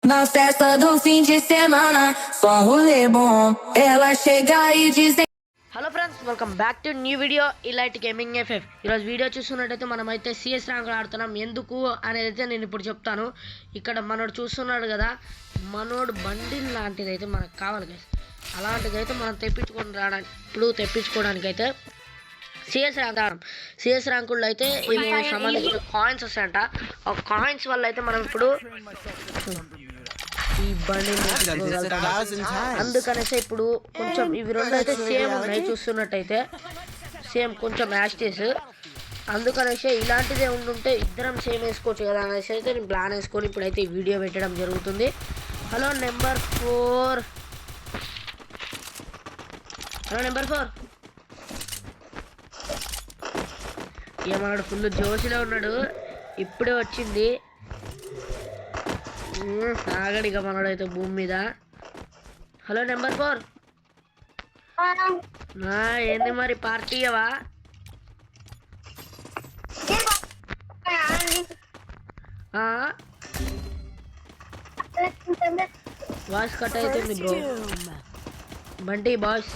Na festa do fim de semana, só rolê bom. Ela chega e diz. Hello friends, welcome back to new video elite gaming FF. ఈరోజు video చూస్తున్నట్టయితే మనమైతే CS rank ఆడుతున్నాం. ఎందుకు అనేది అయితే నేను ఇప్పుడు చెప్తాను. ఇక్కడ మనోడు చూస్తున్నాడు కదా, మనోడు బండిల్ లాంటిది అయితే మనకు కావాలి కదా. అలాంటిది అయితే మనం తెప్పించుకోవడానికి అయితే సిఎస్ ర్యాంక్ ఆడడం. సిఎస్ ర్యాంకుల్లో అయితే ఇవి సంబంధించిన కాయిన్స్ వస్తాయంట. ఆ కాయిన్స్ వల్ల అయితే మనం ఇప్పుడు ఈ బండి అందుకనేసి ఇప్పుడు కొంచెం ఇవి రెండు అయితే సేమ్ ఉన్నాయి. చూస్తున్నట్టయితే సేమ్ కొంచెం యాస్టేస్. అందుకనేసి ఇలాంటిదే ఉండుంటే ఇద్దరం సేమ్ వేసుకోవచ్చు కదా అనేసి అయితే నేను ప్లాన్ వేసుకొని ఇప్పుడైతే ఈ వీడియో పెట్టడం జరుగుతుంది. హలో నెంబర్ 4, ఏమన్నాడు, ఫుల్ జోష్లో ఉన్నాడు. ఇప్పుడే వచ్చింది ఆగడిగా మనోడైతే భూమి మీద. హలో నెంబర్ 4, ఏంది మరి పార్టీ అవా? వాయిస్ కట్ అవుతుంది బ్రో. బంటి బాయ్స్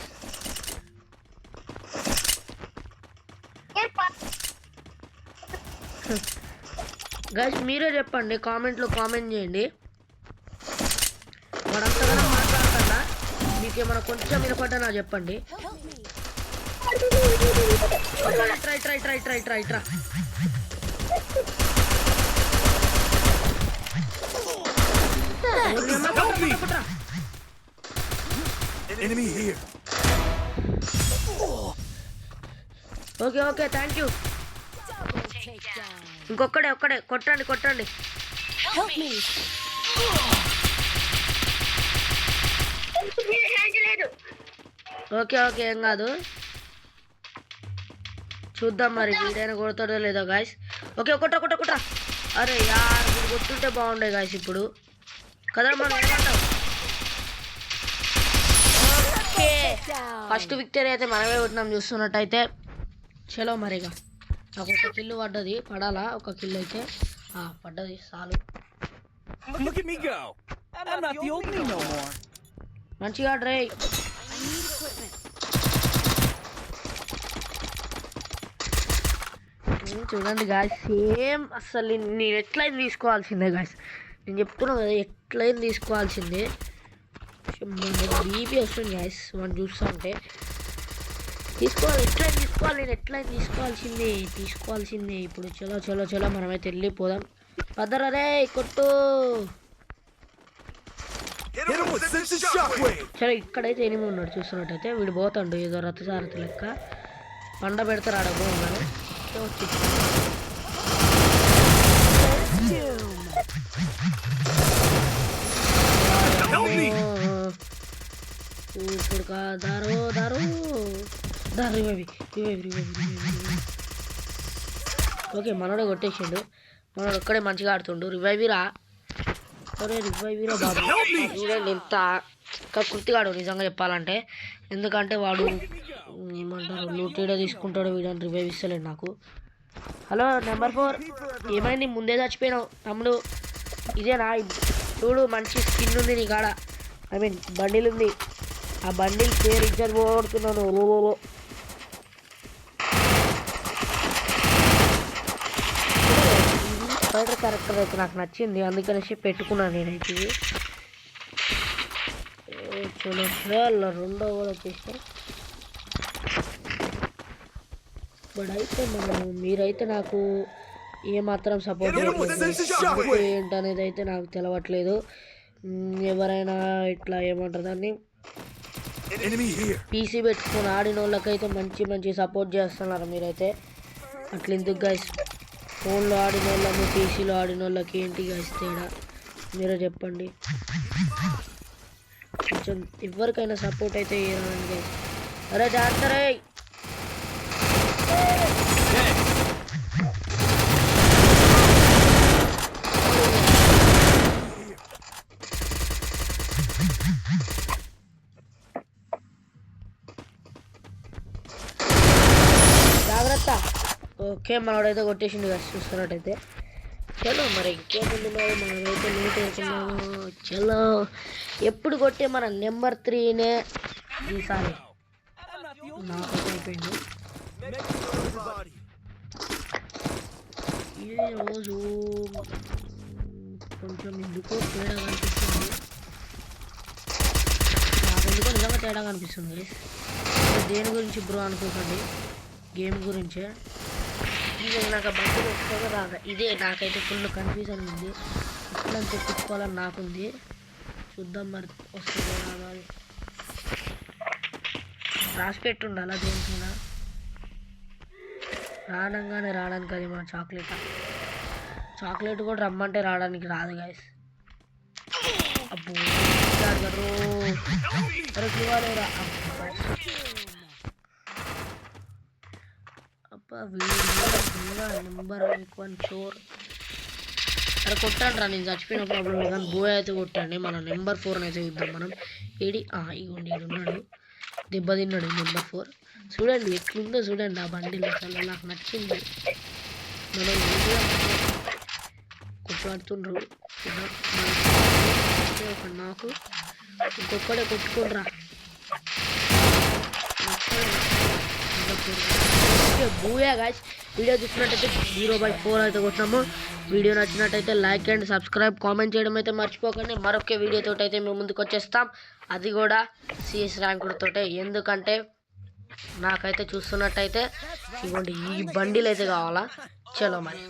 గైస్ మీరే చెప్పండి, కామెంట్లో కామెంట్ చేయండి. వాడంతగా మాట్లాడతాడా, మీకేమైనా కొంచెం వినపడ్డా నాకు చెప్పండి. Try okay thank you. ఇంకొక్కడే కొట్టండి. ఓకే ఏం కాదు, చూద్దాం మరి వీడైనా కొడతాడో లేదో గాయస్. ఓకే కొట్ట. అరే యార్, ఇప్పుడు కొట్టుంటే బాగుండే గాయస్ ఇప్పుడు కదా. మనం ఏమంటాం, ఓకే ఫస్ట్ విక్టరీ అయితే మనమే కొట్టినాం. చూస్తున్నట్టయితే చలో మరిగా. నాకు ఒక కిల్లు పడ్డది, పడాలా ఒక కిల్లు అయితే పడ్డది చాలు. మంచిగా డ్రై. చూడండి గాయస్, సేమ్ అసలు నేను ఎట్లయినా తీసుకోవాల్సిందే గాయస్. నేను చెప్తున్నాను కదా, ఎట్లయినా తీసుకోవాల్సిందే. బీపీ వస్తుంది గాయస్ మనం చూస్తా ఉంటే. తీసుకోవాలి నేను ఎట్లయినా తీసుకోవాల్సిందే ఇప్పుడు. చలో మనమైతే వెళ్ళిపోదాం. పదరే కొట్టు. చలో ఇక్కడైతే ఎనిమి ఉన్నాడు. చూస్తున్నట్టయితే వీడు పోతాడు ఏదో రథసారథి లెక్క. పండ పెడతారు ఆడ పోగానే. ఇప్పుడు దారు ఓకే మనోడే కొట్టేసిండు. మనోడు ఒక్కడే మంచిగా ఆడుతుండు. రివైవీరా బాబు. చూడండి ఎంత కుర్తిగాడు నిజంగా చెప్పాలంటే. ఎందుకంటే వాడు ఏమంటారు లూటీడే తీసుకుంటాడు, వీడని రివైవ్ ఇస్తలేడు నాకు. హలో నెంబర్ 4, ఏమైంది ముందే చచ్చిపోయినావు తమ్ముడు? ఇదేనా చూడు, మంచి స్కిన్ ఉంది నీ కాడ, ఐ మీన్ బండిల్ ఉంది. ఆ బండిల్ పేరు ఇజ్జత్ పోగొడుతున్నాను. స్పైడర్ క్యారెక్టర్ అయితే నాకు నచ్చింది, అందుకనేసి పెట్టుకున్నాను నేనైతే. చలో రెండో కూడా వచ్చేసాయి. బట్ అయితే మీరైతే నాకు ఏమాత్రం సపోర్ట్ చేయట్లేదు. ఏంటనేది అయితే నాకు తెలవట్లేదు. ఎవరైనా ఇట్లా ఏమంటారు దాన్ని, పీసీ పెట్టుకుని ఆడిన వాళ్ళకైతే మంచి సపోర్ట్ చేస్తున్నారు మీరైతే. అట్లా ఎందుకు గైస్, ఫోన్లో ఆడిన వాళ్ళని పీసీలో ఆడిన వాళ్ళకి ఏంటి గైస్ తేడా మీరే చెప్పండి. కొంచెం ఎవరికైనా సపోర్ట్ అయితే ఇవ్వాలని గైస్. అరే జాగ్రత్త. జాగ్రత్త. ఓకే మనోడైతే కొట్టేసిండు కదా చూస్తున్నట్టయితే. చలో మరి ఇంకేముంది మరి మనమైతే లేట్ అవుతున్నాము. చలో ఎప్పుడు కొట్టే మన నెంబర్ 3నే ఈసారి నాకైతే అయిపోయింది. ఈరోజు కొంచెం ఎందుకో తేడా కనిపిస్తుంది. నాకెందుకో నిజంగా తేడా కనిపిస్తుంది. దేని గురించి బ్రో అనుకోకండి, గేమ్ గురించే. ఇది నాకు బండి వస్తుందో రాదా, ఇదే నాకైతే ఫుల్ కన్ఫ్యూజన్ ఉంది. ఎట్లా తెప్పించుకోవాలని నాకుంది. చూద్దాం మరి వస్తుందో రాదా. రాసి పెట్టి ఉండాలా దేనికైనా. రావడానికి అది మన చాక్లెట్ కూడా రమ్మంటే రావడానికి రాదు గైస్. అబ్బో అరే ఇవ్వాలేరా అబ్బా నెంబర్ 1 షోర్. అరే కొట్టండి రా, నేను చచ్చిపోయిన ప్రాబ్లం లేదు కానీ బోయ్ అయితే కొట్టండి. మన నెంబర్ 4 అయితే చూద్దాం మనం. ఇగోండి ఉన్నాడు, దెబ్బ తిన్నాడు నెంబర్ 4. చూడండి ఎట్లుందో చూడండి ఆ బండిలో, అసలు నాకు నచ్చింది. మనం కొట్లాడుతుండ్రు నాకు ఇంకొక్కడే కొట్టుకోండిరా. బూయా గాయ్స్, వీడియో చూసినట్టయితే 0/4 అయితే కొట్టినాము. వీడియో నచ్చినట్టయితే లైక్ అండ్ సబ్స్క్రైబ్, కామెంట్ చేయడం అయితే మర్చిపోకండి. మరొక వీడియోతో అయితే మేము ముందుకు వచ్చేస్తాం, అది కూడా సిఎస్ ర్యాంకులతో. ఎందుకంటే నాకైతే చూస్తున్నట్టయితే ఇవ్వండి ఈ బండిలు అయితే కావాలా. చలో మరి.